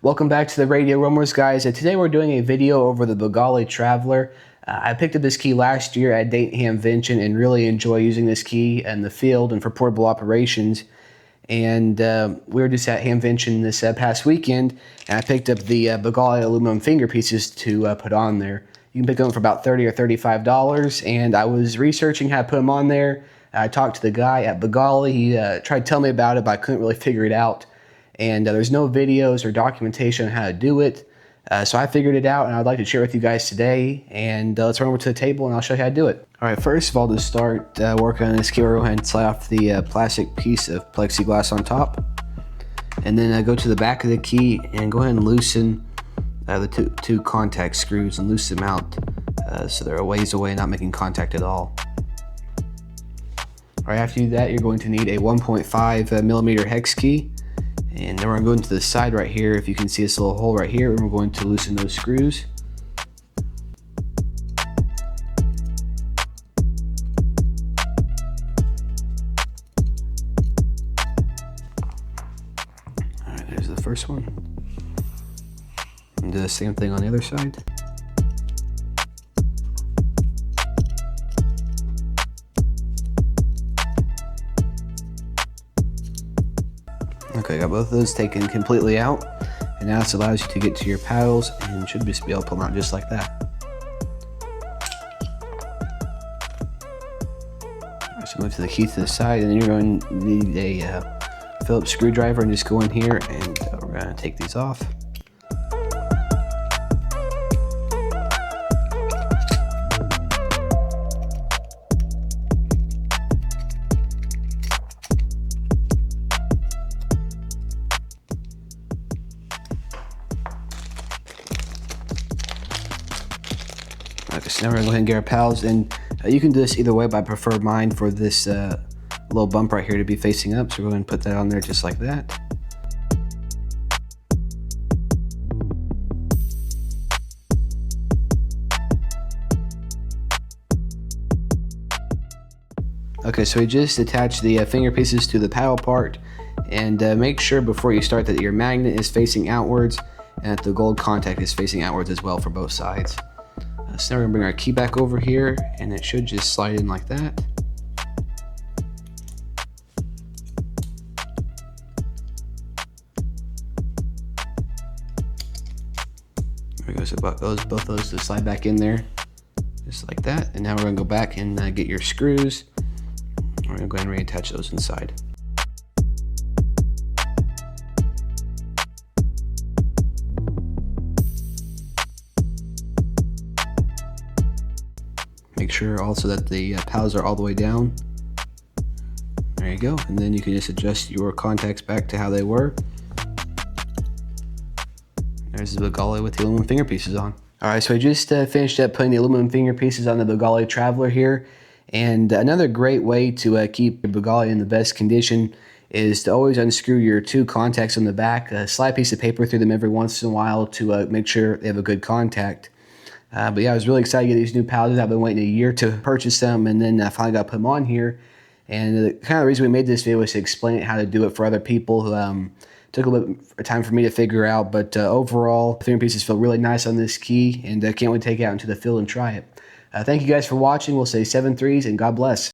Welcome back to the Radio Roamers, guys. Today we're doing a video over the Begali Traveler. I picked up this key last year at Date Hamvention and really enjoy using this key in the field and for portable operations. And we were just at Hamvention this past weekend, and I picked up the Begali aluminum finger pieces to put on there. You can pick them up for about $30 or $35, and I was researching how to put them on there. I talked to the guy at Begali. He tried to tell me about it, but I couldn't really figure it out. And there's no videos or documentation on how to do it. So I figured it out, and I'd like to share with you guys today. And let's run over to the table, and I'll show you how to do it. All right, first of all, to start working on this key, we'll go ahead and slide off the plastic piece of plexiglass on top. And then go to the back of the key and go ahead and loosen the two contact screws and loosen them out so they're a ways away, not making contact at all. All right, after you do that, you're going to need a 1.5 millimeter hex key. And then we're going to go into the side right here. If you can see this little hole right here, and we're going to loosen those screws. All right, there's the first one. And do the same thing on the other side. Okay, got both of those taken completely out, and now this allows you to get to your paddles and should just be able to pull them out just like that. Alright, so move to the key to the side, and then you're going to need a Phillips screwdriver, and just go in here, and we're going to take these off. Okay, so now we're gonna go ahead and get our pals, and you can do this either way, but I prefer mine for this little bump right here to be facing up. So we're going to put that on there just like that. Okay, so we just attach the finger pieces to the paddle part, and make sure before you start that your magnet is facing outwards and that the gold contact is facing outwards as well for both sides. So now we're going to bring our key back over here, and it should just slide in like that. There we go, so both those to slide back in there, just like that. And now we're going to go back and get your screws. We're going to go ahead and reattach those inside. Make sure also that the paddles are all the way down. There you go, and then you can just adjust your contacts back to how they were. There's the Begali with the aluminum finger pieces on. All right, so I just finished up putting the aluminum finger pieces on the Begali Traveler here. And another great way to keep your Begali in the best condition is to always unscrew your two contacts on the back. Slide a piece of paper through them every once in a while to make sure they have a good contact. But yeah, I was really excited to get these new paddles. I've been waiting a year to purchase them, and then I finally got to put them on here. And the kind of reason we made this video was to explain how to do it for other people. Took a little bit of time for me to figure out, but overall, the finger pieces feel really nice on this key, and I can't wait to take it out into the field and try it. Thank you guys for watching. We'll say 7 threes, and God bless.